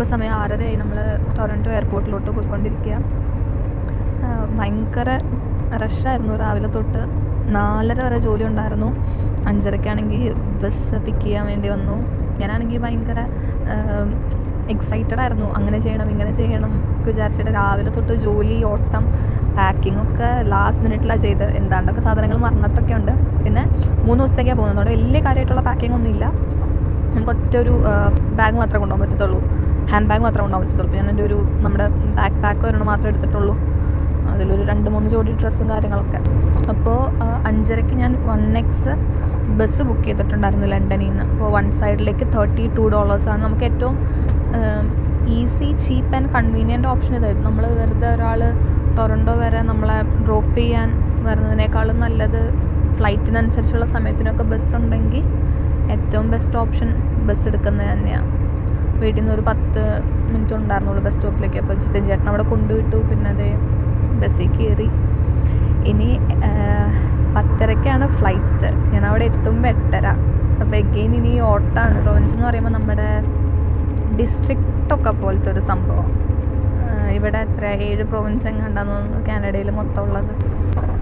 ഇപ്പോൾ സമയം 6:30 നമ്മൾ ടൊറൻറ്റോ എയർപോർട്ടിലോട്ട് പോയിക്കൊണ്ടിരിക്കുക. ഭയങ്കര റഷായിരുന്നു. രാവിലെ തൊട്ട് 4:30 വരെ ജോലി ഉണ്ടായിരുന്നു. 5:30 ബസ് പിക്ക് ചെയ്യാൻ വേണ്ടി വന്നു. ഞാനാണെങ്കിൽ ഭയങ്കര എക്സൈറ്റഡ് ആയിരുന്നു. അങ്ങനെ ചെയ്യണം ഇങ്ങനെ ചെയ്യണം ഒക്കെ വിചാരിച്ചിട്ട് രാവിലെ തൊട്ട് ജോലി, ഓട്ടം, പാക്കിങ്ങൊക്കെ ലാസ്റ്റ് മിനിറ്റിലാണ് ചെയ്ത്. എന്താണ്ടൊക്കെ സാധനങ്ങൾ മറന്നിട്ടൊക്കെ ഉണ്ട്. പിന്നെ 3 ദിവസത്തേക്കാണ് പോകുന്നത്. അവിടെ വലിയ കാര്യമായിട്ടുള്ള പാക്കിംഗ് ഒന്നും ഇല്ല. നമുക്ക് ഒറ്റ ഒരു ബാഗ് മാത്രമേ കൊണ്ടുപോകാൻ പറ്റത്തുള്ളൂ. ഹാൻഡ് ബാഗ് മാത്രമേ കൊണ്ടുപോകാൻ പറ്റത്തുള്ളൂ. ഞാൻ എൻ്റെ ഒരു നമ്മുടെ ബാക്ക് പാക്ക് ഒരെണ്ണം മാത്രമേ എടുത്തിട്ടുള്ളൂ. അതിലൊരു 2-3 ജോഡി ഡ്രസ്സും കാര്യങ്ങളൊക്കെ. അപ്പോൾ 5:30 ഞാൻ 1X ബസ് ബുക്ക് ചെയ്തിട്ടുണ്ടായിരുന്നു ലണ്ടനിൽ നിന്ന്. അപ്പോൾ വൺ സൈഡിലേക്ക് $32 നമുക്ക് ഏറ്റവും easy, cheap and convenient option ഇതായിരുന്നു. നമ്മൾ വെറുതെ ഒരാൾ ടൊറൻറ്റോ വരെ നമ്മളെ ഡ്രോപ്പ് ചെയ്യാൻ വരുന്നതിനേക്കാളും നല്ലത് ഫ്ലൈറ്റിനനുസരിച്ചുള്ള സമയത്തിനൊക്കെ ബസ് ഉണ്ടെങ്കിൽ ഏറ്റവും ബെസ്റ്റ് ഓപ്ഷൻ ബസ് എടുക്കുന്നത് തന്നെയാണ്. വീട്ടിൽ നിന്ന് ഒരു 10 മിനിറ്റ് ഉണ്ടായിരുന്നുള്ളൂ ബസ് സ്റ്റോപ്പിലേക്ക്. അപ്പോൾ ജിതിൻ ചേട്ടൻ അവിടെ കൊണ്ടുവിട്ടു. പിന്നെ അതേ ബസ്സിൽ കയറി. ഇനി 10:30 ഫ്ലൈറ്റ്. ഞാൻ അവിടെ എത്തുമ്പോൾ 8:30. അപ്പോൾ എഗെയിൻ ഇനി ഓട്ടമാണ്. പ്രൊവിൻസ് എന്ന് പറയുമ്പോൾ നമ്മുടെ ഡിസ്ട്രിക്റ്റൊക്കെ പോലത്തെ ഒരു സംഭവം. ഇവിടെ എത്ര 7 പ്രൊവിൻസ് എങ്ങാണ്ടാന്ന് തോന്നുന്നു കാനഡയിൽ മൊത്തം ഉള്ളത്.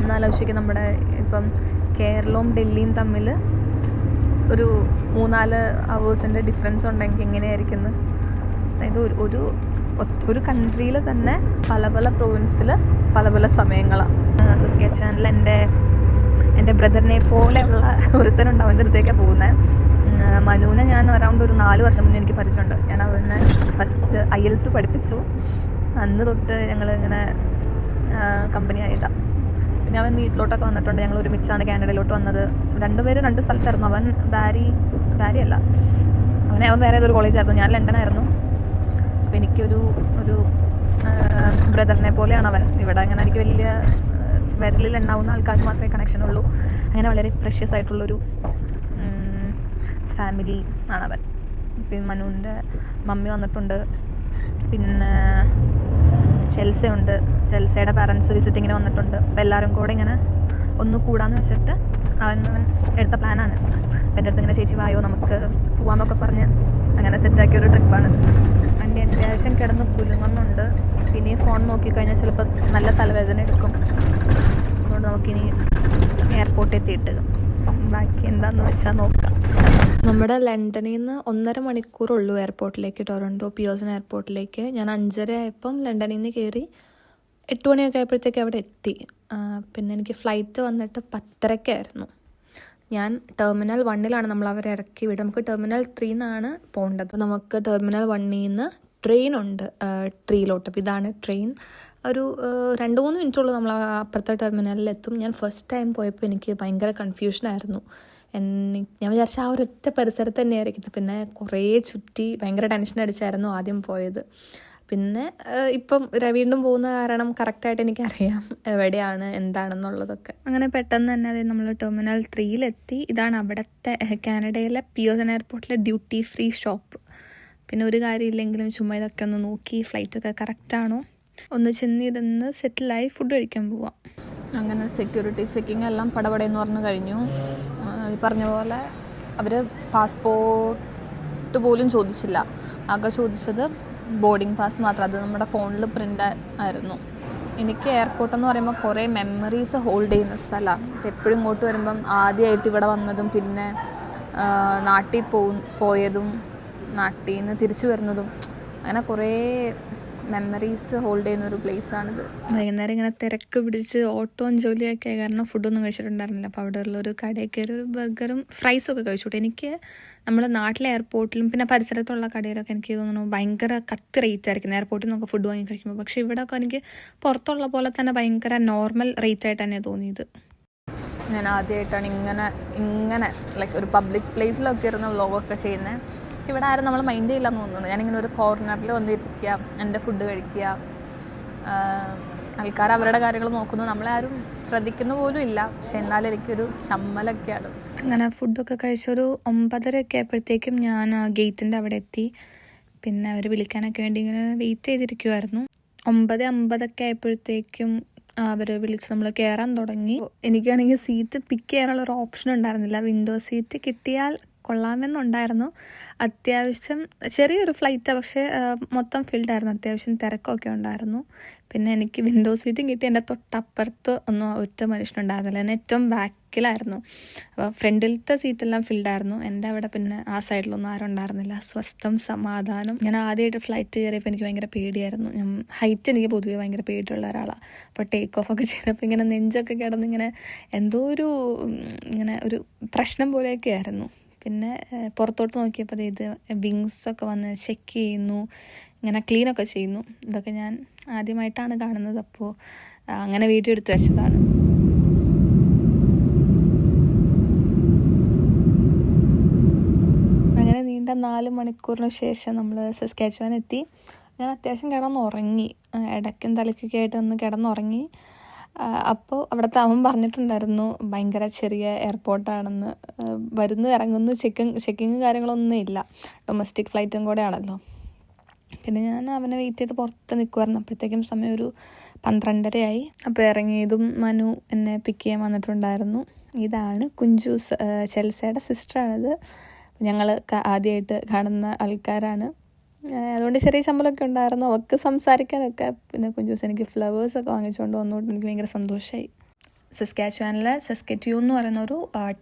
എന്നാലോചിക്കും, നമ്മുടെ ഇപ്പം കേരളവും ഡൽഹിയും തമ്മിൽ ഒരു 3-4 അവേഴ്സിൻ്റെ ഡിഫറൻസ് ഉണ്ടെങ്കിൽ എങ്ങനെയായിരിക്കുന്നത്. അതായത് ഒരു കൺട്രിയിൽ തന്നെ പല പല പ്രൊവിൻസിൽ പല പല സമയങ്ങളാണ്. സസ്കെച്ചുവാനിൽ എൻ്റെ ബ്രദറിനെ പോലെയുള്ള ഒരുത്തനുണ്ട്. അവൻ്റെ അടുത്തേക്കാണ് പോകുന്നത്. മനുവിനെ ഞാൻ അറൗണ്ട് ഒരു 4 വർഷം മുന്നേ എനിക്ക് പരിചയമുണ്ട്. ഞാൻ അവനെ ഫസ്റ്റ് IELTS പഠിപ്പിച്ചു. അന്ന് തൊട്ട് ഞങ്ങൾ ഇങ്ങനെ കമ്പനി ആയതാണ്. പിന്നെ അവൻ വീട്ടിലോട്ടൊക്കെ വന്നിട്ടുണ്ട്. ഞങ്ങൾ ഒരുമിച്ചാണ് കാനഡയിലോട്ട് വന്നത്. 2 പേര് 2 സ്ഥലത്തായിരുന്നു. അവൻ ബാരി അല്ല, അവൻ വേറെ ഏതൊരു കോളേജായിരുന്നു. ഞാൻ ലണ്ടനായിരുന്നു. അപ്പോൾ എനിക്കൊരു ബ്രദറിനെ പോലെയാണ് അവൻ. ഇവിടെ അങ്ങനെ എനിക്ക് വലിയ വിരലിൽ ഉണ്ടാവുന്ന ആൾക്കാർക്ക് മാത്രമേ കണക്ഷൻ ഉള്ളൂ. അങ്ങനെ വളരെ പ്രഷ്യസ് ആയിട്ടുള്ളൊരു ഫാമിലി ആണവൻ. പിന്നെ മനുവിൻ്റെ മമ്മി വന്നിട്ടുണ്ട്. പിന്നെ ചെൽസയുണ്ട്. ചെൽസയുടെ പാരൻസ് വിസിറ്റിങ്ങിന് വന്നിട്ടുണ്ട്. അപ്പോൾ എല്ലാവരും കൂടെ ഇങ്ങനെ ഒന്ന് കൂടാന്ന് വെച്ചിട്ട് അവൻ എടുത്ത പ്ലാനാണ്. അപ്പോൾ എൻ്റെ അടുത്ത് ഇങ്ങനെ ചേച്ചി വായോ നമുക്ക് പോകാമെന്നൊക്കെ പറഞ്ഞ് അങ്ങനെ സെറ്റാക്കിയൊരു ട്രിപ്പാണ്. വണ്ടി അത്യാവശ്യം കിടന്ന് കുലുങ്ങുന്നുണ്ട്. പിന്നെ ഫോൺ നോക്കിക്കഴിഞ്ഞാൽ ചിലപ്പോൾ നല്ല തലവേദന എടുക്കും. അതുകൊണ്ട് നമുക്കിനി എയർപോർട്ടിൽ എത്തിയിട്ട് ബാക്കി എന്താണെന്ന് വെച്ചാൽ നോക്കാം. നമ്മുടെ ലണ്ടനിൽ നിന്ന് 1.5 മണിക്കൂറുള്ളൂ എയർപോർട്ടിലേക്ക്, ടൊറൻറ്റോ പിയേഴ്സൺ എയർപോർട്ടിലേക്ക്. ഞാൻ 5:30 ആയപ്പം ലണ്ടനിൽ നിന്ന് കയറി 8 മണിയൊക്കെ ആയപ്പോഴത്തേക്ക് അവിടെ എത്തി. പിന്നെ എനിക്ക് ഫ്ലൈറ്റ് വന്നിട്ട് 10:30 ഞാൻ ടെർമിനൽ 1 നമ്മൾ അവരെ ഇറക്കി വിടും. നമുക്ക് ടെർമിനൽ 3 പോകേണ്ടത്. നമുക്ക് ടെർമിനൽ 1 ട്രെയിൻ ഉണ്ട് 3 അപ്പോൾ ഇതാണ് ട്രെയിൻ. ഒരു 2-3 മിനിറ്റുള്ളൂ നമ്മൾ അപ്പുറത്തെ ടെർമിനലിലെത്തും. ഞാൻ ഫസ്റ്റ് ടൈം പോയപ്പോൾ എനിക്ക് ഭയങ്കര കൺഫ്യൂഷനായിരുന്നു. ഞാൻ വിചാരിച്ച ആ ഒരൊറ്റ പരിസരത്ത് തന്നെയായിരിക്കും. പിന്നെ കുറേ ചുറ്റി ഭയങ്കര ടെൻഷൻ അടിച്ചായിരുന്നു ആദ്യം പോയത്. പിന്നെ ഇപ്പം വീണ്ടും പോകുന്ന കാരണം കറക്റ്റായിട്ട് എനിക്കറിയാം എവിടെയാണ് എന്താണെന്നുള്ളതൊക്കെ. അങ്ങനെ പെട്ടെന്ന് തന്നെ അതായത് നമ്മൾ ടെർമിനൽ 3 ഇതാണ് അവിടുത്തെ കാനഡയിലെ പിയേഴ്സൺ എയർപോർട്ടിലെ ഡ്യൂട്ടി ഫ്രീ ഷോപ്പ്. പിന്നെ ഒരു കാര്യമില്ലെങ്കിലും ചുമ്മാ ഇതൊക്കെ ഒന്ന് നോക്കി ഫ്ലൈറ്റൊക്കെ കറക്റ്റാണോ ഒന്ന് ചെന്നിരുന്ന് സെറ്റിലായി ഫുഡ് കഴിക്കാൻ പോവാം. അങ്ങനെ സെക്യൂരിറ്റി ചെക്കിങ് എല്ലാം പടപടയെന്ന് പറഞ്ഞു കഴിഞ്ഞു. ഈ പറഞ്ഞ പോലെ അവർ പാസ്പോർട്ട് പോലും ചോദിച്ചില്ല. ആകെ ചോദിച്ചത് ബോർഡിംഗ് പാസ് മാത്രം. അത് നമ്മുടെ ഫോണിൽ പ്രിൻ്റ് ആയിരുന്നു. എനിക്ക് എയർപോർട്ടെന്ന് പറയുമ്പോൾ കുറേ മെമ്മറീസ് ഹോൾഡ് ചെയ്യുന്ന സ്ഥലമാണ്. എപ്പോഴും ഇങ്ങോട്ട് വരുമ്പം ആദ്യമായിട്ട് ഇവിടെ വന്നതും പിന്നെ നാട്ടിൽ പോയതും നാട്ടിൽ നിന്ന് തിരിച്ചു വരുന്നതും അങ്ങനെ കുറേ മെമ്മറീസ് ഹോൾഡ് ചെയ്യുന്നൊരു പ്ലേസാണിത്. വൈകുന്നേരം ഇങ്ങനെ തിരക്ക് പിടിച്ച് ഓട്ടവും ജോലിയൊക്കെ ആയ കാരണം ഫുഡൊന്നും കഴിച്ചിട്ടുണ്ടായിരുന്നില്ല. അപ്പോൾ അവിടെ ഉള്ളൊരു കടയിൽ കയറി ഒരു ബർഗറും ഫ്രൈസൊക്കെ കഴിച്ചോട്ടെ. എനിക്ക് നമ്മൾ നാട്ടിലെ എയർപോർട്ടിലും പിന്നെ പരിസരത്തുള്ള കടയിലൊക്കെ എനിക്ക് തോന്നുന്നു ഭയങ്കര കത്തി റേറ്റ് ആയിരിക്കും എയർപോർട്ടിൽ നിന്നൊക്കെ ഫുഡ് വാങ്ങി കഴിക്കുമ്പോൾ. പക്ഷേ ഇവിടെയൊക്കെ എനിക്ക് പുറത്തുള്ള പോലെ തന്നെ ഭയങ്കര നോർമൽ റേറ്റ് ആയിട്ട് തന്നെ തോന്നിയത്. ഞാൻ ആദ്യമായിട്ടാണ് ഇങ്ങനെ ലൈക്ക് ഒരു പബ്ലിക് പ്ലേസിലൊക്കെ ഇരുന്ന് വ്ലോഗൊക്കെ ചെയ്യുന്നത്. പക്ഷെ ഇവിടെ ആരും നമ്മൾ മൈൻഡ് ചെയ്യില്ലെന്ന് തോന്നുന്നു. ഞാനിങ്ങനെ ഒരു കോർണറിൽ വന്നിരിക്കുക, എൻ്റെ ഫുഡ് കഴിക്കുക, ആൾക്കാർ അവരുടെ കാര്യങ്ങൾ നോക്കുന്നു, നമ്മളാരും ശ്രദ്ധിക്കുന്ന പോലും ഇല്ല. പക്ഷെ എന്നാലും എനിക്കൊരു ചമ്മലൊക്കെയാണ്. അങ്ങനെ ഫുഡൊക്കെ കഴിച്ചൊരു 9:30 ആയപ്പോഴത്തേക്കും ഞാൻ ഗേറ്റിൻ്റെ അവിടെ എത്തി. പിന്നെ അവർ വിളിക്കാനൊക്കെ വേണ്ടി ഇങ്ങനെ വെയിറ്റ് ചെയ്തിരിക്കുമായിരുന്നു. 9:50 ആയപ്പോഴത്തേക്കും അവർ വിളിച്ച് നമ്മൾ കയറാൻ തുടങ്ങി. എനിക്കാണെങ്കിൽ സീറ്റ് പിക്ക് ചെയ്യാനുള്ളൊരു ഓപ്ഷൻ ഉണ്ടായിരുന്നില്ല. വിൻഡോ സീറ്റ് കിട്ടിയാൽ കൊള്ളാമെന്നുണ്ടായിരുന്നു. അത്യാവശ്യം ചെറിയൊരു ഫ്ലൈറ്റാണ്, പക്ഷേ മൊത്തം ഫിൽഡായിരുന്നു. അത്യാവശ്യം തിരക്കൊക്കെ ഉണ്ടായിരുന്നു. പിന്നെ എനിക്ക് വിൻഡോ സീറ്റും കിട്ടി. എൻ്റെ തൊട്ടപ്പുറത്ത് ഒന്നും ഒറ്റ മനുഷ്യനുണ്ടായിരുന്നില്ല. ഞാൻ ഏറ്റവും ബാക്കിലായിരുന്നു. അപ്പോൾ ഫ്രണ്ടിലത്തെ സീറ്റെല്ലാം ഫിൽഡായിരുന്നു. എൻ്റെ അവിടെ പിന്നെ ആ സൈഡിലൊന്നും ആരും ഉണ്ടായിരുന്നില്ല. സ്വസ്ഥം, സമാധാനം. ഞാൻ ആദ്യമായിട്ട് ഫ്ലൈറ്റ് കയറിയപ്പോൾ എനിക്ക് ഭയങ്കര പേടിയായിരുന്നു. ഹൈറ്റ് എനിക്ക് പൊതുവേ ഭയങ്കര പേടിയുള്ള ഒരാളാണ്. അപ്പോൾ ടേക്ക് ഓഫൊക്കെ ചെയ്തപ്പോൾ ഇങ്ങനെ നെഞ്ചൊക്കെ കിടന്ന് ഇങ്ങനെ എന്തോ ഇങ്ങനെ ഒരു പ്രശ്നം പോലെയൊക്കെ ആയിരുന്നു. പിന്നെ പുറത്തോട്ട് നോക്കിയപ്പോൾ ഇത് വിങ്സൊക്കെ വന്ന് ചെക്ക് ചെയ്യുന്നു, ഇങ്ങനെ ക്ലീനൊക്കെ ചെയ്യുന്നു. ഇതൊക്കെ ഞാൻ ആദ്യമായിട്ടാണ് കാണുന്നത്. അപ്പോൾ അങ്ങനെ വീഡിയോ എടുത്ത് വെച്ചതാണ്. അങ്ങനെ നീണ്ട 4 മണിക്കൂറിന് ശേഷം നമ്മൾ സസ്കാച്ചുവാൻ എത്തി. ഞാൻ അത്യാവശ്യം കിടന്നുറങ്ങി, ഇടയ്ക്കും തലയ്ക്കൊക്കെ ആയിട്ട് ഒന്ന് കിടന്നുറങ്ങി. അപ്പോൾ അവിടുത്തെ അവൻ പറഞ്ഞിട്ടുണ്ടായിരുന്നു ഭയങ്കര ചെറിയ എയർപോർട്ടാണെന്ന്, വരുന്നു ഇറങ്ങുന്നു, ചെക്കിങ് കാര്യങ്ങളൊന്നും ഇല്ല, ഡൊമസ്റ്റിക് ഫ്ലൈറ്റും കൂടെ ആണല്ലോ. പിന്നെ ഞാൻ അവനെ വെയിറ്റ് ചെയ്ത് പുറത്ത് നിൽക്കുമായിരുന്നു. അപ്പോഴത്തേക്കും സമയം ഒരു 12:30 അപ്പോൾ ഇറങ്ങിയതും മനു എന്നെ പിക്ക് ചെയ്യാൻ വന്നിട്ടുണ്ടായിരുന്നു. ഇതാണ് കുഞ്ചൂസ്, ചെൽസയുടെ സിസ്റ്ററാണിത്. ഞങ്ങൾ ആദ്യമായിട്ട് കാണുന്ന ആൾക്കാരാണ്. അതുകൊണ്ട് ചെറിയ ശമ്പളമൊക്കെ ഉണ്ടായിരുന്നു. അവർക്ക് സംസാരിക്കാനൊക്കെ. പിന്നെ കുഞ്ചൂസ് എനിക്ക് ഫ്ലവേഴ്സൊക്കെ വാങ്ങിച്ചുകൊണ്ട് വന്നുകൊണ്ട് എനിക്ക് ഭയങ്കര സന്തോഷമായി. സസ്കാച്ചുവാനിലെ സസ്കറ്റ്യൂൺ എന്ന് പറയുന്ന ഒരു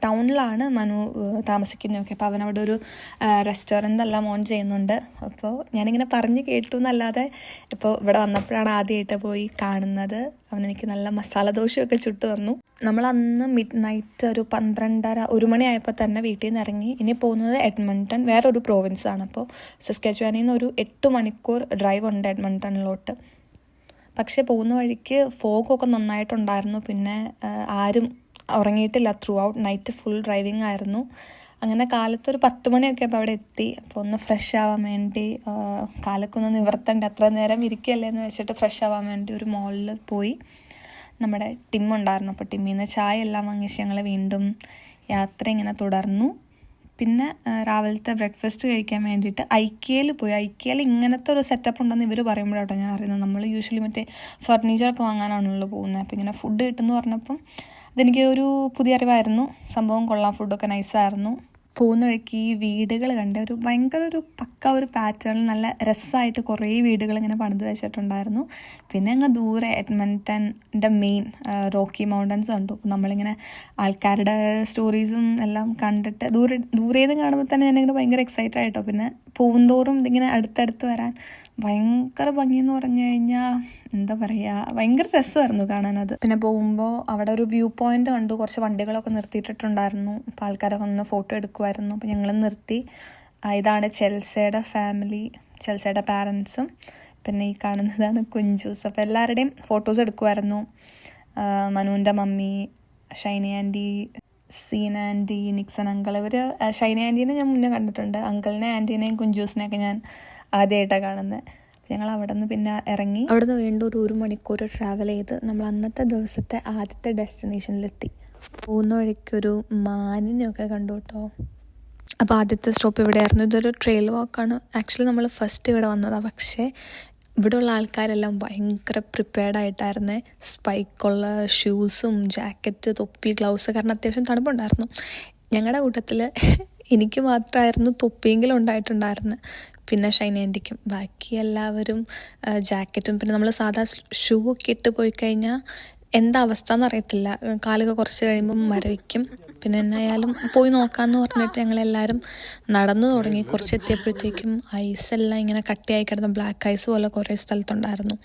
ടൗണിലാണ് മനു താമസിക്കുന്നതൊക്കെ. അപ്പോൾ അവനവിടെ ഒരു റെസ്റ്റോറൻ്റ് എല്ലാം ഓൺ ചെയ്യുന്നുണ്ട്. അപ്പോൾ ഞാനിങ്ങനെ പറഞ്ഞ് കേട്ടു എന്നല്ലാതെ ഇപ്പോൾ ഇവിടെ വന്നപ്പോഴാണ് ആദ്യമായിട്ട് പോയി കാണുന്നത്. അവനെനിക്ക് നല്ല മസാല ദോശയൊക്കെ ചുട്ട് തന്നു. നമ്മൾ അന്ന് മിഡ് നൈറ്റ് ഒരു 12:30 1 മണിയായപ്പോൾ തന്നെ വീട്ടിൽ നിന്ന് ഇറങ്ങി. ഇനി പോകുന്നത് എഡ്മണ്ടൺ, വേറൊരു പ്രോവിൻസാണ്. അപ്പോൾ സസ്കാച്ചുവാനിൽ നിന്ന് ഒരു 8 മണിക്കൂർ ഡ്രൈവ് ഉണ്ട് എഡ്മണ്ടണിലോട്ട്. പക്ഷേ പോകുന്ന വഴിക്ക് ഫോഗൊക്കെ നന്നായിട്ടുണ്ടായിരുന്നു. പിന്നെ ആരും ഉറങ്ങിയിട്ടില്ല. Throughout night full driving ആയിരുന്നു. അങ്ങനെ കാലത്തൊരു 10 മണിയൊക്കെ അപ്പോൾ അവിടെ എത്തി. അപ്പോൾ ഒന്ന് ഫ്രഷ് ആവാൻ വേണ്ടി, കാലൊക്കെ ഒന്ന് നിവർത്തണ്ട, അത്ര നേരം ഇരിക്കുകയല്ലേ എന്ന് വെച്ചിട്ട് ഫ്രഷ് ആവാൻ വേണ്ടി ഒരു മോളിൽ പോയി. നമ്മുടെ ടിം ഉണ്ടായിരുന്നു. അപ്പോൾ ടിമ്മിൽ നിന്ന് ചായ എല്ലാം വാങ്ങിച്ച് ഞങ്ങൾ വീണ്ടും യാത്ര ഇങ്ങനെ തുടർന്നു. പിന്നെ രാവിലത്തെ ബ്രേക്ക്ഫാസ്റ്റ് കഴിക്കാൻ വേണ്ടിയിട്ട് ഐക്കിയയിൽ പോയി. ഐക്കിയയിൽ ഇങ്ങനത്തെ ഒരു സെറ്റപ്പ് ഉണ്ടെന്ന് ഇവർ പറയുമ്പോഴാട്ടോ ഞാൻ അറിയുന്നത്. നമ്മൾ യൂഷ്വലി മറ്റേ ഫർണിച്ചറൊക്കെ വാങ്ങാനാണല്ലോ പോകുന്നത്. അപ്പോൾ ഇങ്ങനെ ഫുഡ് കിട്ടുമെന്ന് പറഞ്ഞപ്പം അതെനിക്ക് ഒരു പുതിയ അറിവായിരുന്നു. സംഭവം കൊള്ളാം, ഫുഡൊക്കെ നൈസായിരുന്നു. പോകുന്ന വഴിക്ക് ഈ വീടുകൾ കണ്ട് ഭയങ്കര പക്ക ഒരു പാറ്റേണിൽ നല്ല രസമായിട്ട് കുറേ വീടുകൾ ഇങ്ങനെ പണിത് വെച്ചിട്ടുണ്ടായിരുന്നു. പിന്നെ അങ്ങ് ദൂരെ എഡ്മണ്ടൻ്റെ മെയിൻ റോക്കി മൗണ്ടൻസ് കണ്ടു. നമ്മളിങ്ങനെ ആൾക്കാരുടെ സ്റ്റോറീസും എല്ലാം കണ്ടിട്ട് ദൂരേന്ന് കാണുമ്പോൾ തന്നെ ഞാനിങ്ങനെ ഭയങ്കര എക്സൈറ്റഡ് ആയിട്ടോ. പിന്നെ പോകുന്തോറും ഇതിങ്ങനെ അടുത്തടുത്ത് വരാൻ ഭയങ്കര ഭംഗിയെന്ന് പറഞ്ഞു കഴിഞ്ഞാൽ എന്താ പറയുക, ഭയങ്കര രസമായിരുന്നു കാണാനത്. പിന്നെ പോകുമ്പോൾ അവിടെ ഒരു വ്യൂ പോയിൻ്റ് കണ്ടു. കുറച്ച് വണ്ടികളൊക്കെ നിർത്തിയിട്ടിട്ടുണ്ടായിരുന്നു. അപ്പോൾ ആൾക്കാരൊക്കെ ഒന്ന് ഫോട്ടോ എടുക്കുമായിരുന്നു. അപ്പോൾ ഞങ്ങൾ നിർത്തി. ഇതാണ് ചെൽസയുടെ ഫാമിലി, ചെൽസയുടെ പാരൻസും. പിന്നെ ഈ കാണുന്നതാണ് കുഞ്ചൂസ്. അപ്പോൾ എല്ലാവരുടെയും ഫോട്ടോസ് എടുക്കുമായിരുന്നു. മനുവിൻ്റെ mummy, Shiny aunty, Seena aunty, Nixon uncle. ഇവർ ഷൈനി ആൻറ്റീനെ ഞാൻ മുന്നേ കണ്ടിട്ടുണ്ട്. അങ്കിളിനെ, ആൻറ്റീനെയും കുഞ്ചൂസിനെയൊക്കെ ഞാൻ ആദ്യമായിട്ടാണ് കാണുന്നത്. ഞങ്ങൾ അവിടെ നിന്ന് പിന്നെ ഇറങ്ങി. അവിടെ നിന്ന് വീണ്ടും ഒരു 1 മണിക്കൂർ ട്രാവൽ ചെയ്ത് നമ്മൾ അന്നത്തെ ദിവസത്തെ ആദ്യത്തെ ഡെസ്റ്റിനേഷനിലെത്തി. പോകുന്ന വഴിക്കൊരു മാനിനെയൊക്കെ കണ്ടു കേട്ടോ. അപ്പോൾ ആദ്യത്തെ സ്റ്റോപ്പ് ഇവിടെയായിരുന്നു. ഇതൊരു ട്രെയിൽ വാക്കാണ്. ആക്ച്വലി നമ്മൾ ഫസ്റ്റ് ഇവിടെ വന്നതാണ്. പക്ഷേ ഇവിടെയുള്ള ആൾക്കാരെല്ലാം ഭയങ്കര പ്രിപ്പയർഡായിട്ടായിരുന്നേ. സ്പൈക്കുള്ള ഷൂസും ജാക്കറ്റ്, തൊപ്പി, ഗ്ലൗസ്. കാരണം അത്യാവശ്യം തണുപ്പുണ്ടായിരുന്നു. ഞങ്ങളുടെ കൂട്ടത്തിൽ എനിക്ക് മാത്രമായിരുന്നു തൊപ്പിയെങ്കിലും ഉണ്ടായിട്ടുണ്ടായിരുന്നു. പിന്നെ ഷൈനി ആൻറ്റിക്കും. ബാക്കി എല്ലാവരും ജാക്കറ്റും. പിന്നെ നമ്മൾ സാധാ ഷൂ ഒക്കെ ഇട്ട് പോയി കഴിഞ്ഞാൽ എന്താ അവസ്ഥ എന്നറിയത്തില്ല. കാലൊക്കെ കുറച്ച് കഴിയുമ്പം മരവിക്കും. പിന്നെ എന്നായാലും പോയി നോക്കാമെന്ന് പറഞ്ഞിട്ട് ഞങ്ങളെല്ലാവരും നടന്നു തുടങ്ങി. കുറച്ച് എത്തിയപ്പോഴത്തേക്കും ഐസെല്ലാം ഇങ്ങനെ കട്ടിയായി കിടന്ന ബ്ലാക്ക് ഐസ് പോലെ കുറേ സ്ഥലത്തുണ്ടായിരുന്നു.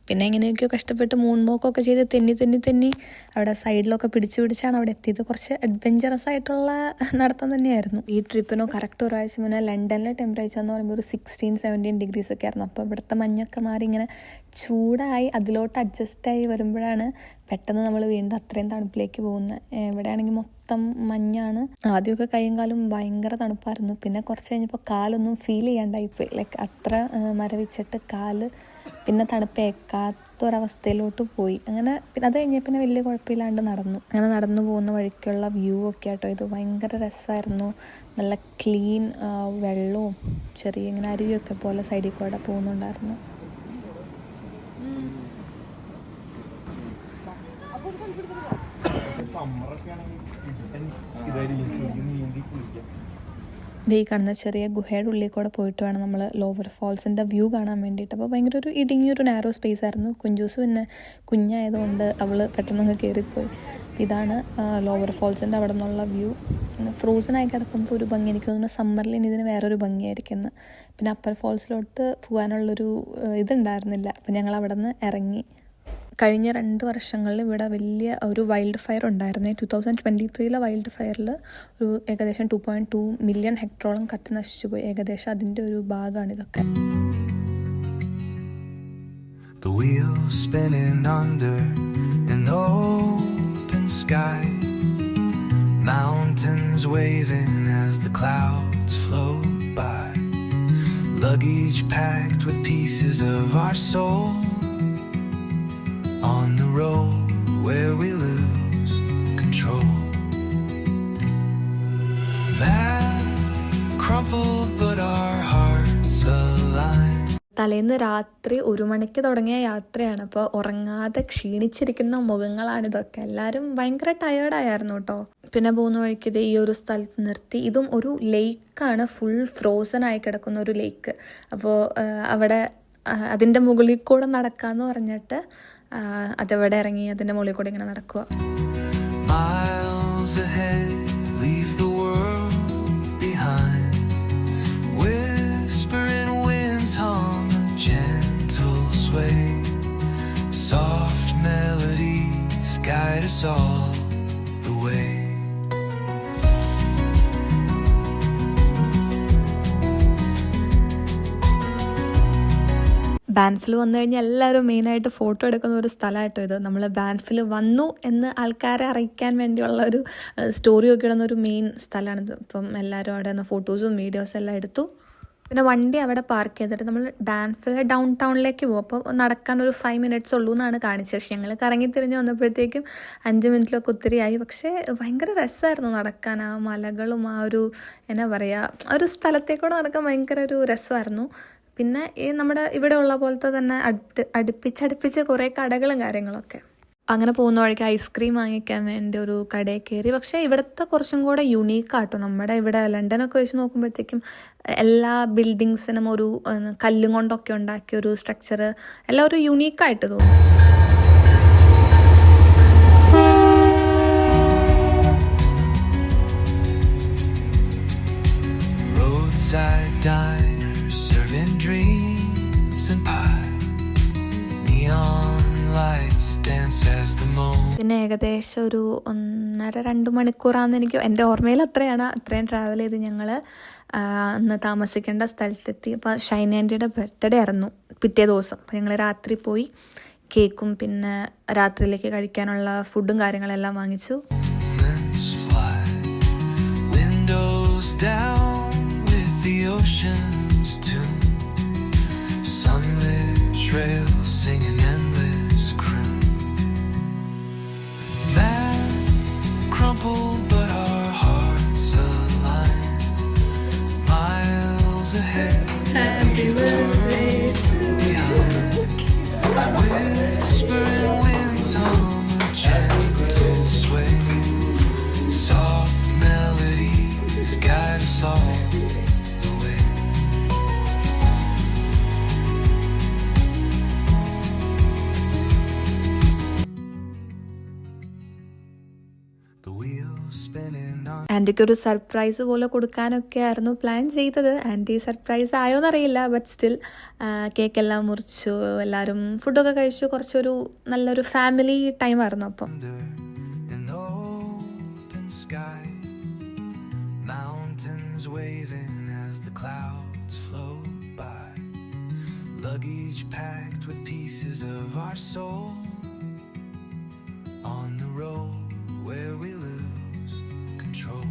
പിന്നെ എങ്ങനെയൊക്കെയോ കഷ്ടപ്പെട്ട് മൂൺ വോക്കൊക്കെ ചെയ്ത് തെന്നി അവിടെ സൈഡിലൊക്കെ പിടിച്ചാണ് അവിടെ എത്തിയത്. കുറച്ച് അഡ്വഞ്ചറസ് ആയിട്ടുള്ള നടത്തം തന്നെയായിരുന്നു. ഈ ട്രിപ്പിനോ കറക്റ്റ് ഒരാഴ്ച മുന്നേ ലണ്ടനിലെ ടെമ്പറേച്ചർ എന്ന് പറയുമ്പോൾ ഒരു 16-17 ഡിഗ്രീസ് ഒക്കെ ആയിരുന്നു. അപ്പോൾ ഇവിടുത്തെ മഞ്ഞൊക്കെ മാറി ഇങ്ങനെ ചൂടായി അതിലോട്ട് അഡ്ജസ്റ്റായി വരുമ്പോഴാണ് പെട്ടെന്ന് നമ്മൾ വീണ്ടും അത്രയും തണുപ്പിലേക്ക് പോകുന്നത്. ഇവിടെയാണെങ്കിൽ മൊത്തം മഞ്ഞാണ്. ആദ്യമൊക്കെ കൈയും കാലും ഭയങ്കര തണുപ്പായിരുന്നു. പിന്നെ കുറച്ച് കഴിഞ്ഞപ്പോൾ കാലൊന്നും ഫീൽ ചെയ്യാണ്ടായിപ്പോയി. ലൈക്ക് അത്ര മരവിച്ചിട്ട് കാല് പിന്നെ തണുപ്പേക്കാത്തൊരവസ്ഥയിലോട്ട് പോയി. അങ്ങനെ പിന്നെ അത് കഴിഞ്ഞാൽ പിന്നെ വലിയ കുഴപ്പമില്ലാണ്ട് നടന്നു. അങ്ങനെ നടന്നു പോകുന്ന വഴിക്കുള്ള വ്യൂ ഒക്കെ ആട്ടോ ഇത് ഭയങ്കര രസമായിരുന്നു. നല്ല ക്ലീൻ വെള്ളവും ചെറിയ ഇങ്ങനെ അരുവിയൊക്കെ പോലെ സൈഡിൽ കൂടെ പോകുന്നുണ്ടായിരുന്നു. ഈ കാണുന്ന ചെറിയ ഗുഹയുടെ ഉള്ളിൽ കൂടെ പോയിട്ട് വേണം നമ്മൾ ലോവർ ഫോൾസിൻ്റെ വ്യൂ കാണാൻ വേണ്ടിയിട്ട്. അപ്പോൾ ഭയങ്കര ഒരു ഇടുങ്ങിയൊരു നാരോ സ്പേസ് ആയിരുന്നു. കുഞ്ചൂസ് പിന്നെ കുഞ്ഞായതുകൊണ്ട് അവൾ പെട്ടെന്ന് കയറിപ്പോയി. ഇതാണ് ലോവർ ഫോൾസിൻ്റെ അവിടെ നിന്നുള്ള വ്യൂ. ഫ്രോസനായി കിടക്കുമ്പോൾ ഒരു ഭംഗി, എനിക്ക് തോന്നുന്നു സമ്മറിൽ ഇനി ഇതിന് വേറൊരു ഭംഗിയായിരിക്കുന്നു. പിന്നെ അപ്പർ ഫോൾസിലോട്ട് പോകാനുള്ളൊരു ഇതുണ്ടായിരുന്നില്ല. അപ്പം ഞങ്ങൾ അവിടെ നിന്ന് ഇറങ്ങി. കഴിഞ്ഞ 2 വർഷങ്ങളിൽ ഇവിടെ വലിയ ഒരു വൈൽഡ് ഫയർ ഉണ്ടായിരുന്നു. 2023 വൈൽഡ് ഫയറിൽ ഒരു ഏകദേശം 2.2 മില്യൺ ഹെക്ടറോളം കത്തി നശിച്ചു പോയി. ഏകദേശം അതിൻ്റെ ഒരു ഭാഗമാണിതൊക്കെ. The wheels spinning under an open sky, mountains waving as the clouds float by, luggage packed with pieces of our soul, on the road where we lose control. Map crumpled but our hearts align. തലേന്ന് രാത്രി 1 മണിക്ക് തുടങ്ങിയ യാത്രയാണ്. അപ്പോൾ ഉറങ്ങാതെ ക്ഷീണിച്ചിരിക്കുന്ന മുഖങ്ങളാണിതൊക്കെ. എല്ലാവരും ഭയങ്കര ടയേർഡായിരുന്നു കേട്ടോ. പിന്നെ പോകുന്ന വഴിക്ക് ഈ ഒരു സ്ഥലത്ത് നിർത്തി. ഇതും ഒരു ലേക്കാണ്, ഫുൾ ഫ്രോസൺ ആയി കിടക്കുന്ന ഒരു ലേക്ക്. അപ്പോൾ അവിടെ അതിൻ്റെ മുകളിൽ കൂടെ നടക്കാമെന്ന് പറഞ്ഞിട്ട് അതവിടെ ഇറങ്ങി അതിൻ്റെ മുകളിൽ കൂടെ ഇങ്ങനെ നടക്കുക. Miles ahead, leave the world behind. Whispering winds hum a gentle sway. Soft melodies guide us all the way. ബാൻഫിൽ വന്നു കഴിഞ്ഞാൽ എല്ലാവരും മെയിനായിട്ട് ഫോട്ടോ എടുക്കുന്ന ഒരു സ്ഥലമായിട്ടോ ഇത്. നമ്മൾ ബാൻഫിൽ വന്നു എന്ന് ആൾക്കാരെ അറിയിക്കാൻ വേണ്ടിയുള്ള ഒരു സ്റ്റോറിയൊക്കെ ഇടുന്ന ഒരു മെയിൻ സ്ഥലമാണിത്. അപ്പം എല്ലാവരും അവിടെ നിന്ന് ഫോട്ടോസും വീഡിയോസും എല്ലാം എടുത്തു. പിന്നെ വണ്ടി അവിടെ പാർക്ക് ചെയ്തിട്ട് നമ്മൾ ബാൻഫിലെ ഡൗൺ ടൗണിലേക്ക് പോകും. അപ്പോൾ നടക്കാൻ ഒരു 5 മിനിറ്റ്സ് ഉള്ളൂ എന്നാണ് കാണിച്ചത്. പക്ഷേ ഞങ്ങൾ കറങ്ങി തിരിഞ്ഞ് വന്നപ്പോഴത്തേക്കും 5 മിനിറ്റിലൊക്കെ ഒത്തിരിയായി. പക്ഷേ ഭയങ്കര രസമായിരുന്നു നടക്കാൻ. ആ മലകളും ആ ഒരു എന്നാ പറയുക, ഒരു സ്ഥലത്തേക്കൂടെ നടക്കാൻ ഭയങ്കര ഒരു രസമായിരുന്നു. പിന്നെ ഈ നമ്മുടെ ഇവിടെ ഉള്ള പോലത്തെ തന്നെ അടുപ്പിച്ചടുപ്പിച്ച് കുറേ കടകളും കാര്യങ്ങളൊക്കെ. അങ്ങനെ പോകുന്ന വഴിക്ക് ഐസ്ക്രീം വാങ്ങിക്കാൻ വേണ്ടി ഒരു കടയിൽ കയറി. പക്ഷേ ഇവിടുത്തെ കുറച്ചും കൂടെ യുണീക്കാട്ടോ. നമ്മുടെ ഇവിടെ ലണ്ടനൊക്കെ വെച്ച് നോക്കുമ്പോഴത്തേക്കും എല്ലാ ബിൽഡിങ്സിനും ഒരു കല്ലും കൊണ്ടൊക്കെ ഉണ്ടാക്കിയ ഒരു സ്ട്രക്ചർ എല്ലാം ഒരു യുണീക്കായിട്ട് തോന്നും. Roadside diners serving dreams and pie. Neon lights dance as the moon. പിന്നെ ഏകദേശം ഒരു 1.5-2 മണിക്കൂറാണെന്ന് എനിക്ക് എൻ്റെ ഓർമ്മയിൽ അത്രയാണ്. അത്രയും ട്രാവൽ ചെയ്ത് ഞങ്ങൾ അന്ന് താമസിക്കേണ്ട സ്ഥലത്തെത്തി. അപ്പോൾ ഷൈനി ആൻറ്റിയുടെ ബർത്ത്ഡേ ആയിരുന്നു പിറ്റേ ദിവസം. അപ്പോൾ ഞങ്ങൾ രാത്രി പോയി കേക്കും പിന്നെ രാത്രിയിലേക്ക് കഴിക്കാനുള്ള ഫുഡും കാര്യങ്ങളെല്ലാം വാങ്ങിച്ചു. Windows down with the ocean's tune. Sunlit trails singing endless croon. That crumpled but our hearts align. Miles ahead, happy birthday behind. Whispering winds hum a gentle sway. Soft melodies guide us all the way. The wheels spinning on. ആൻറ്റിക്ക് ഒരു surprise പോലെ കൊടുക്കാനൊക്കെ ആയിരുന്നു plan ചെയ്തത്. Aunty surprise ആയോന്നറിയില്ല. But still കേക്കെല്ലാം മുറിച്ചു, എല്ലാവരും ഫുഡൊക്കെ കഴിച്ചു. കുറച്ചൊരു നല്ലൊരു ഫാമിലി ടൈം ആയിരുന്നു. അപ്പം Under an open sky, mountains waving as the clouds float by, luggage packed with pieces of our soul, on the road where we lose control.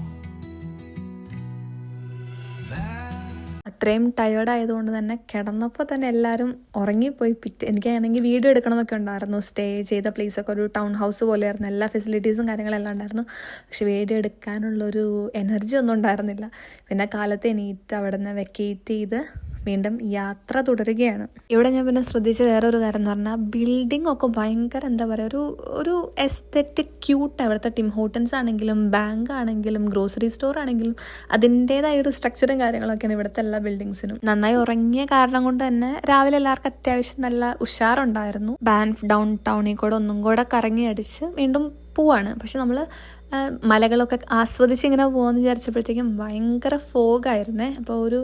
അത്രയും ടയേർഡ് ആയതുകൊണ്ട് തന്നെ കിടന്നപ്പോൾ തന്നെ എല്ലാവരും ഉറങ്ങിപ്പോയി. എനിക്കാണെങ്കിൽ വീഡിയോ എടുക്കണമെന്നൊക്കെ ഉണ്ടായിരുന്നു. സ്റ്റേ ചെയ്ത പ്ലേസൊക്കെ ഒരു ടൗൺ ഹൗസ് പോലെയായിരുന്നു. എല്ലാ ഫെസിലിറ്റീസും കാര്യങ്ങളെല്ലാം ഉണ്ടായിരുന്നു. പക്ഷെ വീഡിയോ എടുക്കാനുള്ളൊരു എനർജി ഒന്നും ഉണ്ടായിരുന്നില്ല. പിന്നെ കാലത്ത് എണീറ്റ് അവിടെ നിന്ന് വെക്കേറ്റ് ചെയ്ത് വീണ്ടും യാത്ര തുടരുകയാണ്. ഇവിടെ ഞാൻ പിന്നെ ശ്രദ്ധിച്ച വേറൊരു കാര്യം എന്ന് പറഞ്ഞാൽ ബിൽഡിംഗ് ഒക്കെ ഭയങ്കര എന്താ പറയുക, ഒരു എസ്തെറ്റിക് ക്യൂട്ട്. അവിടുത്തെ ടിം ഹോട്ടൻസ് ആണെങ്കിലും ബാങ്ക് ആണെങ്കിലും ഗ്രോസറി സ്റ്റോർ ആണെങ്കിലും അതിൻ്റെതായ ഒരു സ്ട്രക്ചറും കാര്യങ്ങളൊക്കെയാണ് ഇവിടുത്തെ എല്ലാ ബിൽഡിങ്സിനും. നന്നായി ഉറങ്ങിയ കാരണം കൊണ്ട് തന്നെ രാവിലെ എല്ലാവർക്കും അത്യാവശ്യം നല്ല ഉഷാറുണ്ടായിരുന്നു. ബാൻഫ് ഡൗൺ ടൗണിൽ കൂടെ ഒന്നും കൂടെ കറങ്ങി അടിച്ച് വീണ്ടും പോവാണ്. പക്ഷെ നമ്മൾ മലകളൊക്കെ ആസ്വദിച്ച് ഇങ്ങനെ പോകാമെന്ന് വിചാരിച്ചപ്പോഴത്തേക്കും ഭയങ്കര ഫോഗായിരുന്നേ. അപ്പോൾ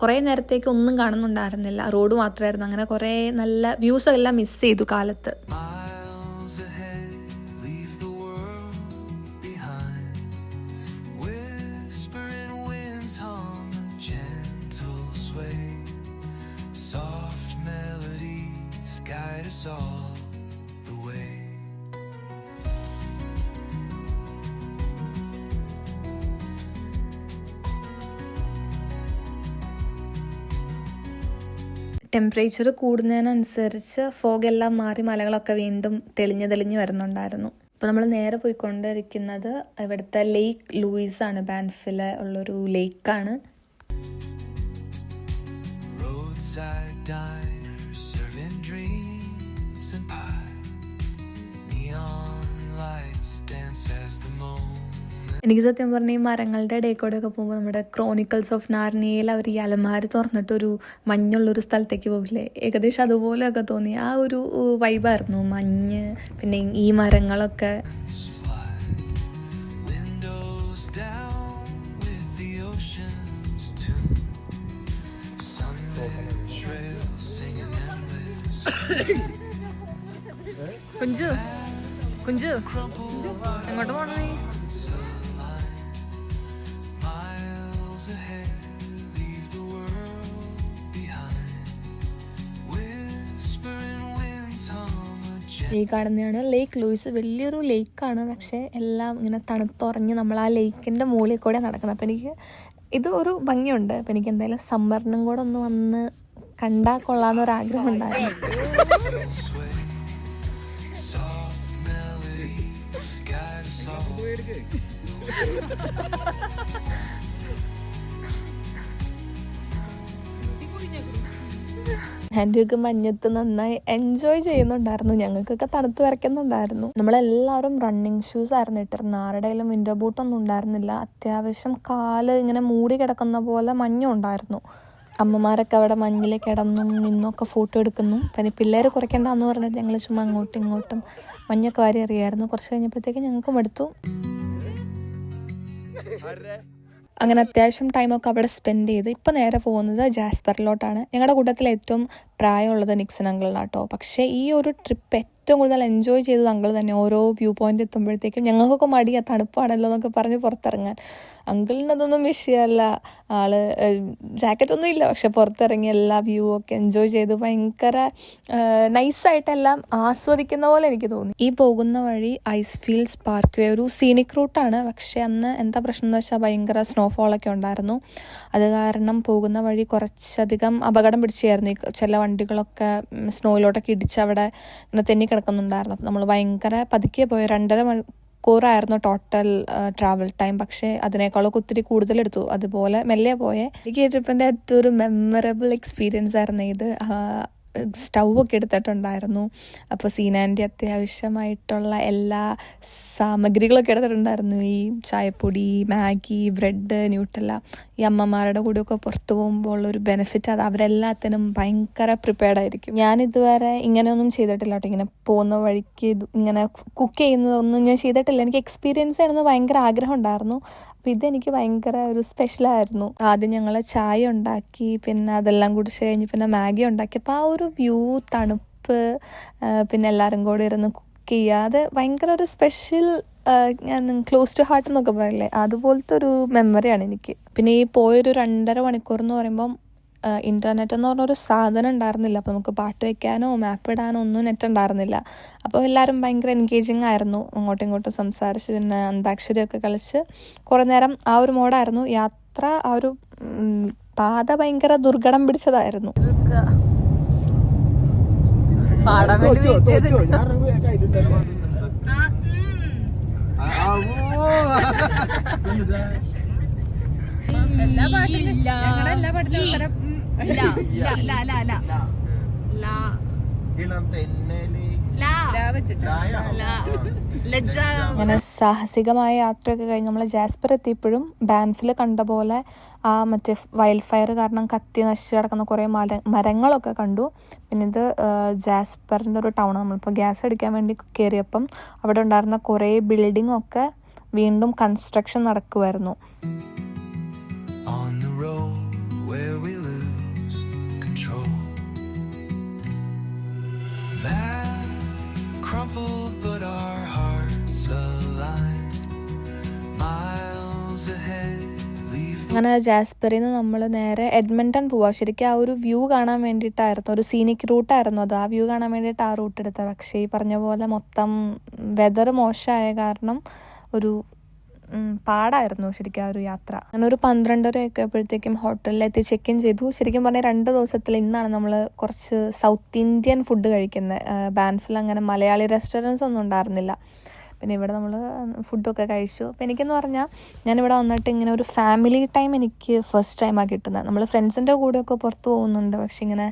കുറേ നേരത്തേക്ക് ഒന്നും കാണുന്നുണ്ടായിരുന്നില്ല, റോഡ് മാത്രമായിരുന്നു. അങ്ങനെ കുറേ നല്ല വ്യൂസ് എല്ലാം മിസ് ചെയ്തു കാലത്ത്. ടെമ്പറേച്ചർ കൂടുന്നതിനനുസരിച്ച് ഫോഗെല്ലാം മാറി മലകളൊക്കെ വീണ്ടും തെളിഞ്ഞ് വരുന്നുണ്ടായിരുന്നു. അപ്പോൾ നമ്മൾ നേരെ പോയിക്കൊണ്ടിരിക്കുന്നത് ഇവിടുത്തെ ലേക്ക് ലൂയിസ് ആണ്. ബാൻഫിൽ ഉള്ളൊരു ലേക്കാണ്. എനിക്ക് സത്യം പറഞ്ഞാൽ ഈ മരങ്ങളുടെ ഇടയിൽക്കൂടെയൊക്കെ പോകുമ്പോൾ നമ്മുടെ ക്രോണിക്കൽസ് ഓഫ് നാർണിയയിൽ അവർ ഈ അലമാര തുറന്നിട്ടൊരു മഞ്ഞുള്ളൊരു സ്ഥലത്തേക്ക് പോകില്ലേ, ഏകദേശം അതുപോലെയൊക്കെ തോന്നി. ആ ഒരു വൈബായിരുന്നു. മഞ്ഞ്, പിന്നെ ഈ മരങ്ങളൊക്കെ. കുഞ്ചു കുഞ്ചു എങ്ങോട്ട് പോണ നീ? ഈ കാണുന്നതാണ് ലേക്ക് ലൂയിസ്. വലിയൊരു ലേക്കാണ്, പക്ഷേ എല്ലാം ഇങ്ങനെ തണുത്തുറഞ്ഞ് നമ്മൾ ആ ലേക്കിൻ്റെ മുകളിൽ കൂടെ നടക്കുന്നത്. അപ്പോൾ എനിക്ക് ഇത് ഒരു ഭംഗിയുണ്ട്. അപ്പോൾ എനിക്ക് എന്തായാലും സമ്മറിനും കൂടെ ഒന്ന് വന്ന് കണ്ടാൽ കൊള്ളാമെന്നൊരാഗ്രഹം ഉണ്ടായിരുന്നു. ആൻറ്റിയൊക്കെ മഞ്ഞത്ത് നന്നായി എൻജോയ് ചെയ്യുന്നുണ്ടായിരുന്നു. ഞങ്ങൾക്കൊക്കെ തണുത്ത് വരയ്ക്കുന്നുണ്ടായിരുന്നു. നമ്മളെല്ലാവരും റണ്ണിങ് ഷൂസ് ആയിരുന്നു ഇട്ടിരുന്നത്. ആരുടെയും വിൻഡോ ബൂട്ടൊന്നും ഉണ്ടായിരുന്നില്ല. അത്യാവശ്യം കാല് ഇങ്ങനെ മൂടി കിടക്കുന്ന പോലെ മഞ്ഞുണ്ടായിരുന്നു. അമ്മമാരൊക്കെ അവിടെ മഞ്ഞിൽ കിടന്നും നിന്നൊക്കെ ഫോട്ടോ എടുക്കുന്നു. പിന്നെ പിള്ളേർ കുറയ്ക്കണ്ടെന്ന് പറഞ്ഞിട്ട് ഞങ്ങൾ ചുമ്മാ അങ്ങോട്ടും ഇങ്ങോട്ടും മഞ്ഞൊക്കെ വാരി എറിയായിരുന്നു. കുറച്ച് കഴിഞ്ഞപ്പോഴത്തേക്കും ഞങ്ങൾക്ക് മടുത്തു. അങ്ങനെ അത്യാവശ്യം ടൈമൊക്കെ അവിടെ സ്പെൻഡ് ചെയ്ത് ഇപ്പോൾ നേരെ പോകുന്നത് ജാസ്പറിലോട്ടാണ്. ഞങ്ങളുടെ കൂട്ടത്തിൽ ഏറ്റവും പ്രായമുള്ളത് നിക്സൺ അങ്കിളിനാട്ടോ. പക്ഷേ ഈ ഒരു ട്രിപ്പ് ഏറ്റവും കൂടുതൽ എൻജോയ് ചെയ്തത് അങ്കിൾ തന്നെ. ഓരോ വ്യൂ പോയിന്റ് എത്തുമ്പോഴത്തേക്കും ഞങ്ങൾക്കൊക്കെ മടിയാ, തണുപ്പാണല്ലോ എന്നൊക്കെ പറഞ്ഞ് പുറത്തിറങ്ങാൻ. അങ്കിളിന് അതൊന്നും വിഷയമല്ല. ആള് ജാക്കറ്റൊന്നും ഇല്ല, പക്ഷെ പുറത്തിറങ്ങി എല്ലാ വ്യൂ ഒക്കെ എൻജോയ് ചെയ്ത് ഭയങ്കര നൈസായിട്ടെല്ലാം ആസ്വദിക്കുന്ന പോലെ എനിക്ക് തോന്നി. ഈ പോകുന്ന വഴി ഐസ് ഫീൽഡ്സ് പാർക്ക് വേ, ഒരു സീനിക് റൂട്ടാണ്. പക്ഷെ അന്ന് എന്താ പ്രശ്നം എന്ന് വെച്ചാൽ ഭയങ്കര സ്നോഫോളൊക്കെ ഉണ്ടായിരുന്നു. അത് കാരണം പോകുന്ന വഴി കുറച്ചധികം അപകടം പിടിച്ചായിരുന്നു. ചില വണ്ടികളൊക്കെ സ്നോയിലോട്ടൊക്കെ ഇടിച്ച് അവിടെ ഇങ്ങനെ തെന്നി കിടക്കുന്നുണ്ടായിരുന്നു. അപ്പം നമ്മൾ ഭയങ്കര പതുക്കെ പോയി. 2.5 മണിക്കൂറായിരുന്നു ടോട്ടൽ ട്രാവൽ ടൈം. പക്ഷേ അതിനേക്കാളൊക്കെ ഒത്തിരി കൂടുതലെടുത്തു. അതുപോലെ മെല്ലെ പോയേ. എനിക്ക് ഈ ട്രിപ്പിൻ്റെ അടുത്തൊരു മെമ്മറബിൾ എക്സ്പീരിയൻസ് ആയിരുന്നു ഇത്. സ്റ്റൗവൊക്കെ എടുത്തിട്ടുണ്ടായിരുന്നു. അപ്പോൾ സീനാൻ്റെ അത്യാവശ്യമായിട്ടുള്ള എല്ലാ സാമഗ്രികളൊക്കെ എടുത്തിട്ടുണ്ടായിരുന്നു. ഈ ചായപ്പൊടി, മാഗി, ബ്രെഡ്, ന്യൂട്ടെല്ല. ഈ അമ്മമാരുടെ കൂടെയൊക്കെ പുറത്തു പോകുമ്പോൾ ഉള്ളൊരു ബെനിഫിറ്റ് അത് അവരെല്ലാത്തിനും ഭയങ്കര പ്രിപ്പയർഡ് ആയിരിക്കും. ഞാനിതുവരെ ഇങ്ങനെയൊന്നും ചെയ്തിട്ടില്ല കേട്ടോ. ഇങ്ങനെ പോകുന്ന വഴിക്ക് ഇങ്ങനെ കുക്ക് ചെയ്യുന്നതൊന്നും ഞാൻ ചെയ്തിട്ടില്ല. എനിക്ക് എക്സ്പീരിയൻസ് ആയിരുന്നു, ഭയങ്കര ആഗ്രഹം ഉണ്ടായിരുന്നു. അപ്പോൾ ഇതെനിക്ക് ഭയങ്കര ഒരു സ്പെഷ്യലായിരുന്നു. ആദ്യം ഞങ്ങൾ ചായ ഉണ്ടാക്കി, പിന്നെ അതെല്ലാം കുടിച്ച് കഴിഞ്ഞ് പിന്നെ മാഗി ഉണ്ടാക്കി. അപ്പോൾ ആ ഒരു വ്യൂ, തണുപ്പ്, പിന്നെ എല്ലാവരും കൂടെ ഇരുന്ന് കുക്ക് ചെയ്യുക, അത് ഭയങ്കര ഒരു സ്പെഷ്യൽ, ഞാൻ ക്ലോസ് ടു ഹാർട്ട് എന്നൊക്കെ പറയില്ലേ, അതുപോലത്തെ ഒരു മെമ്മറിയാണ് എനിക്ക്. പിന്നെ ഈ പോയൊരു 2.5 മണിക്കൂർ എന്ന് പറയുമ്പം ഇൻ്റർനെറ്റ് എന്ന് പറഞ്ഞൊരു സാധനം ഉണ്ടായിരുന്നില്ല. അപ്പോൾ നമുക്ക് പാട്ട് വയ്ക്കാനോ മാപ്പ് ഇടാനോ ഒന്നും നെറ്റ് ഉണ്ടായിരുന്നില്ല. അപ്പോൾ എല്ലാവരും ഭയങ്കര എൻഗേജിങ് ആയിരുന്നു. അങ്ങോട്ടും ഇങ്ങോട്ടും സംസാരിച്ച് പിന്നെ അന്താക്ഷരിയൊക്കെ കളിച്ച് കുറേ നേരം ആ ഒരു മോഡായിരുന്നു. യാത്ര ആ ഒരു പാത ഭയങ്കര ദുർഘടം പിടിച്ചതായിരുന്നു. അങ്ങനെ സാഹസികമായ യാത്രയൊക്കെ കഴിഞ്ഞ് നമ്മൾ ജാസ്പർ എത്തിയപ്പോഴും ബാൻഫിൽ കണ്ട പോലെ ആ മറ്റേ വൈൽഡ് ഫയർ കാരണം കത്തി നശിച്ച് കിടക്കുന്ന കുറേ മരങ്ങളൊക്കെ കണ്ടു. പിന്നെ ഇത് ജാസ്പറിൻ്റെ ഒരു ടൗൺ. നമ്മളിപ്പോൾ ഗ്യാസ് അടിക്കാൻ വേണ്ടി കയറിയപ്പം അവിടെ ഉണ്ടായിരുന്ന കുറേ ബിൽഡിംഗ് ഒക്കെ വീണ്ടും കൺസ്ട്രക്ഷൻ നടക്കുമായിരുന്നു. അങ്ങനെ ജാസ്പറിൽ നിന്ന് നമ്മൾ നേരെ എഡ്മണ്ടൺ പോവാം. ശരിക്കും ആ ഒരു വ്യൂ കാണാൻ വേണ്ടിയിട്ടായിരുന്നു, ഒരു സീനിക് റൂട്ടായിരുന്നു അത്. ആ വ്യൂ കാണാൻ വേണ്ടിയിട്ട് ആ റൂട്ട് എടുത്തത്. പക്ഷേ ഈ പറഞ്ഞ പോലെ മൊത്തം വെതർ മോശമായ കാരണം ഒരു പാടായിരുന്നു ശരിക്കും ആ ഒരു യാത്ര. അങ്ങനെ ഒരു 12:30 ആയപ്പോഴത്തേക്കും ഹോട്ടലിലെത്തി ചെക്ക് ഇൻ ചെയ്തു. ശരിക്കും പറഞ്ഞാൽ 2 ദിവസത്തിൽ ഇന്നാണ് നമ്മൾ കുറച്ച് സൗത്ത് ഇന്ത്യൻ ഫുഡ് കഴിക്കുന്നത്. ബാൻഫിൽ അങ്ങനെ മലയാളി റെസ്റ്റോറൻറ്റ്സ് ഒന്നും ഉണ്ടായിരുന്നില്ല. പിന്നെ ഇവിടെ നമ്മൾ ഫുഡൊക്കെ കഴിച്ചു. അപ്പോൾ എനിക്കെന്ന് പറഞ്ഞാൽ ഞാനിവിടെ വന്നിട്ട് ഇങ്ങനെ ഒരു ഫാമിലി ടൈം എനിക്ക് ഫസ്റ്റ് ടൈമാണ് കിട്ടുന്നത്. നമ്മൾ ഫ്രണ്ട്സിൻ്റെ കൂടെയൊക്കെ പുറത്ത് പോകുന്നുണ്ട്, പക്ഷെ ഇങ്ങനെ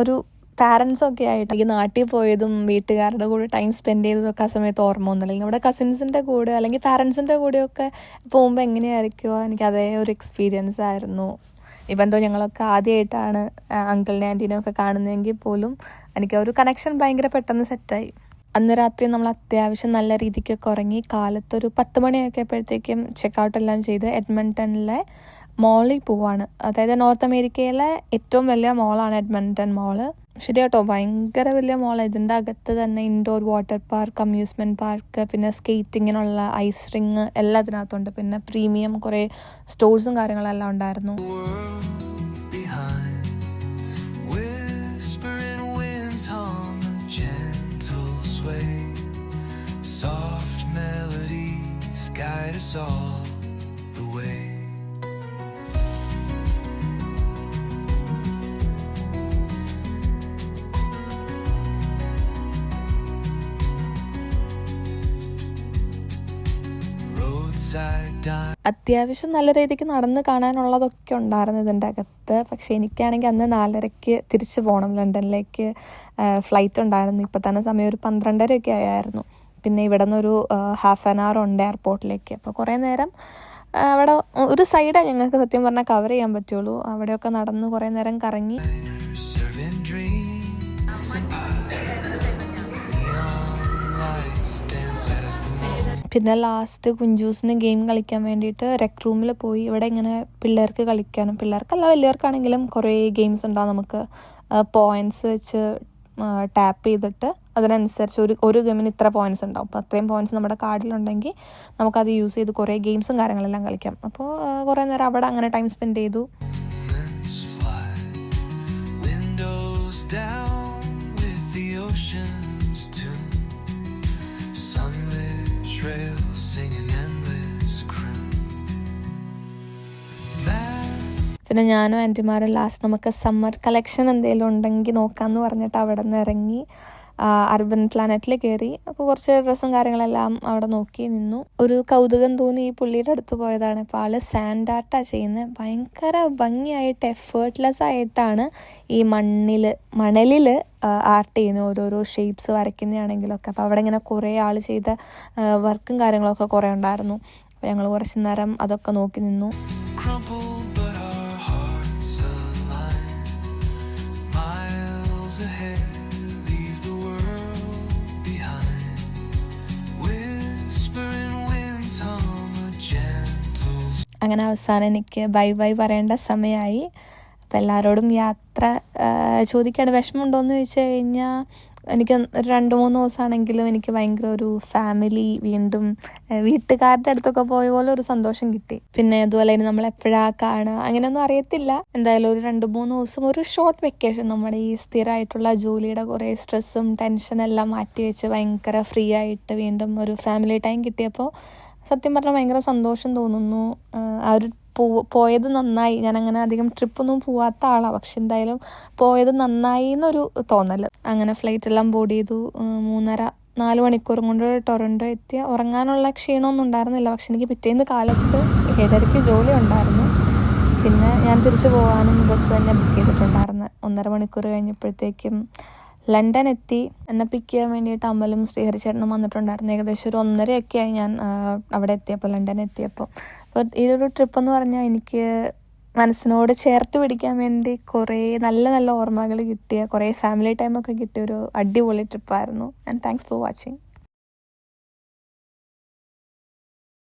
ഒരു പാരൻസൊക്കെ ആയിട്ട് ഈ നാട്ടിൽ പോയതും വീട്ടുകാരുടെ കൂടെ ടൈം സ്പെൻഡ് ചെയ്തതൊക്കെ ആ സമയത്ത് ഓർമ്മ ഒന്നുമില്ലെങ്കിൽ ഇവിടെ കസിൻസിൻ്റെ കൂടെ അല്ലെങ്കിൽ പാരൻസിൻ്റെ കൂടെയൊക്കെ പോകുമ്പോൾ എങ്ങനെയായിരിക്കുമോ എനിക്ക് അതേ ഒരു എക്സ്പീരിയൻസ് ആയിരുന്നു. ഇപ്പം എന്തോ ഞങ്ങളൊക്കെ ആദ്യമായിട്ടാണ് അങ്കിളിനെ ആൻറ്റീനെ ഒക്കെ കാണുന്നതെങ്കിൽ പോലും എനിക്ക് ഒരു കണക്ഷൻ ഭയങ്കര പെട്ടെന്ന് സെറ്റായി. അന്ന് രാത്രി നമ്മൾ അത്യാവശ്യം നല്ല രീതിക്കൊക്കെ ഉറങ്ങി. കാലത്തൊരു 10 മണിയൊക്കെ ആയപ്പോഴത്തേക്കും ചെക്കൗട്ട് എല്ലാം ചെയ്ത് എഡ്മണ്ടണിലെ മോളിൽ പോവാണ്. അതായത് നോർത്ത് അമേരിക്കയിലെ ഏറ്റവും വലിയ മോളാണ് എഡ്മണ്ടൺ മോള്. ശരി കേട്ടോ, ഭയങ്കര വലിയ മോളാണ്. ഇതിൻ്റെ അകത്ത് തന്നെ indoor water park, amusement park, പിന്നെ സ്കേറ്റിങ്ങിനുള്ള ഐസ് റിങ് എല്ലാം ഇതിനകത്തുണ്ട്. പിന്നെ പ്രീമിയം കുറേ സ്റ്റോഴ്സും കാര്യങ്ങളെല്ലാം ഉണ്ടായിരുന്നു. Guide us all the way. അത്യാവശ്യം നല്ല രീതിക്ക് നടന്ന് കാണാനുള്ളതൊക്കെ ഉണ്ടായിരുന്നു ഇതിൻ്റെ അകത്ത്. പക്ഷേ എനിക്കാണെങ്കിൽ അന്ന് 4:30 തിരിച്ചു പോകണം ലണ്ടനിലേക്ക്. ഫ്ലൈറ്റ് ഉണ്ടായിരുന്നു. ഇപ്പോൾ തന്നെ സമയം ഒരു 12:30 ആയിരുന്നു. പിന്നെ ഇവിടെ നിന്നൊരു ഹാഫ് ആൻ അവർ ഉണ്ട് എയർപോർട്ടിലേക്ക്. അപ്പോൾ കുറേ നേരം അവിടെ ഒരു സൈഡേ ഞങ്ങൾക്ക് സത്യം പറഞ്ഞാൽ കവർ ചെയ്യാൻ പറ്റുള്ളൂ. അവിടെയൊക്കെ നടന്ന് കുറേ നേരം കറങ്ങി. പിന്നെ ലാസ്റ്റ് കുഞ്ചൂസിന് ഗെയിം കളിക്കാൻ വേണ്ടിയിട്ട് റെക് റൂമിൽ പോയി. ഇവിടെ ഇങ്ങനെ പിള്ളേർക്ക് കളിക്കാനും, പിള്ളേർക്കല്ല വലിയവർക്കാണെങ്കിലും കുറേ ഗെയിംസ് ഉണ്ടാവും. നമുക്ക് പോയിൻറ്റ്സ് വെച്ച് ടാപ്പ് ചെയ്തിട്ട് അതിനനുസരിച്ച് ഒരു ഗെയിമിന് ഇത്ര പോയിൻറ്റ്സ് ഉണ്ടാവും. അപ്പോൾ അത്രയും പോയിൻറ്റ്സ് നമ്മുടെ കാർഡിലുണ്ടെങ്കിൽ നമുക്കത് യൂസ് ചെയ്ത് കുറേ ഗെയിംസും കാര്യങ്ങളെല്ലാം കളിക്കാം. അപ്പോൾ കുറേ നേരം അവിടെ അങ്ങനെ ടൈം സ്പെൻഡ് ചെയ്തു. പിന്നെ ഞാനും ആൻറ്റിമാരും ലാസ്റ്റ് നമുക്ക് സമ്മർ കളക്ഷൻ എന്തെങ്കിലും ഉണ്ടെങ്കിൽ നോക്കാമെന്ന് പറഞ്ഞിട്ട് അവിടെ നിന്ന് ഇറങ്ങി അർബൻ പ്ലാനറ്റിൽ കയറി. അപ്പോൾ കുറച്ച് ഡ്രസ്സും കാര്യങ്ങളെല്ലാം അവിടെ നോക്കി നിന്നു. ഒരു കൗതുകം തോന്നി ഈ പുള്ളിയുടെ അടുത്ത് പോയതാണ്. അപ്പോൾ ആൾ സാൻഡ് ആർട്ടാണ് ചെയ്യുന്നത്. ഭയങ്കര ഭംഗിയായിട്ട് എഫേർട്ട്ലെസ് ആയിട്ടാണ് ഈ മണലിൽ ആർട്ട് ചെയ്യുന്നത്. ഓരോരോ ഷേപ്സ് വരയ്ക്കുന്നതാണെങ്കിലൊക്കെ. അപ്പോൾ അവിടെ ഇങ്ങനെ കുറേ ആൾ ചെയ്ത വർക്കും കാര്യങ്ങളൊക്കെ കുറേ ഉണ്ടായിരുന്നു. അപ്പോൾ ഞങ്ങൾ കുറച്ച് നേരം അതൊക്കെ നോക്കി നിന്നു. അങ്ങനെ അവസാനം എനിക്ക് ബൈ പറയേണ്ട സമയമായി. അപ്പോൾ എല്ലാവരോടും യാത്ര ചോദിക്കാണ്ട് വിഷമമുണ്ടോയെന്ന് ചോദിച്ചു കഴിഞ്ഞാൽ എനിക്ക് 2-3 ദിവസമാണെങ്കിലും എനിക്ക് ഭയങ്കര ഒരു ഫാമിലി വീണ്ടും വീട്ടുകാരുടെ അടുത്തൊക്കെ പോയ പോലെ ഒരു സന്തോഷം കിട്ടി. പിന്നെ അതുപോലെ ഇനി നമ്മളെപ്പോഴാണ് കാണുക അങ്ങനെയൊന്നും അറിയത്തില്ല. എന്തായാലും ഒരു 2-3 ദിവസം ഒരു ഷോർട്ട് വെക്കേഷൻ നമ്മുടെ ഈ സ്ഥിരമായിട്ടുള്ള ജോലിയുടെ കുറേ സ്ട്രെസ്സും ടെൻഷനെല്ലാം മാറ്റി വെച്ച് ഭയങ്കര ഫ്രീ ആയിട്ട് വീണ്ടും ഒരു ഫാമിലി ടൈം കിട്ടിയപ്പോൾ സത്യം പറഞ്ഞാൽ ഭയങ്കര സന്തോഷം തോന്നുന്നു. ആ ഒരു പോയത് നന്നായി. ഞാനങ്ങനെ അധികം ട്രിപ്പൊന്നും പോവാത്ത ആളാണ്, പക്ഷെ എന്തായാലും പോയത് നന്നായി എന്നൊരു തോന്നൽ. അങ്ങനെ ഫ്ലൈറ്റെല്ലാം ബോർഡ് ചെയ്തു. 3.5-4 മണിക്കൂറും കൊണ്ട് ടൊറൻറ്റോ എത്തിയ. ഉറങ്ങാനുള്ള ക്ഷീണമൊന്നും ഉണ്ടായിരുന്നില്ല. പക്ഷെ എനിക്ക് പിറ്റേന്ന് കാലത്ത് 7:30 ജോലി ഉണ്ടായിരുന്നു. പിന്നെ ഞാൻ തിരിച്ചു പോകാനും ബസ് തന്നെ ബുക്ക് ചെയ്തിട്ടുണ്ടായിരുന്നു. 1.5 മണിക്കൂർ കഴിഞ്ഞപ്പോഴത്തേക്കും ലണ്ടൻ എത്തി. എന്നെ പിക്ക് ചെയ്യാൻ വേണ്ടിയിട്ട് അമലും ശ്രീഹരിച്ചേട്ടനും വന്നിട്ടുണ്ടായിരുന്നു. ഏകദേശം ഒരു 1:30 ആയി ഞാൻ അവിടെ എത്തിയപ്പോൾ, ലണ്ടൻ എത്തിയപ്പോൾ. അപ്പോൾ ഈ ഒരു ട്രിപ്പ് എന്ന് പറഞ്ഞാൽ എനിക്ക് മനസ്സിനോട് ചേർത്ത് പിടിക്കാൻ വേണ്ടി കുറേ നല്ല നല്ല ഓർമ്മകൾ കിട്ടിയ, കുറേ ഫാമിലി ടൈമൊക്കെ കിട്ടിയ ഒരു അടിപൊളി ട്രിപ്പായിരുന്നു. And thanks for watching.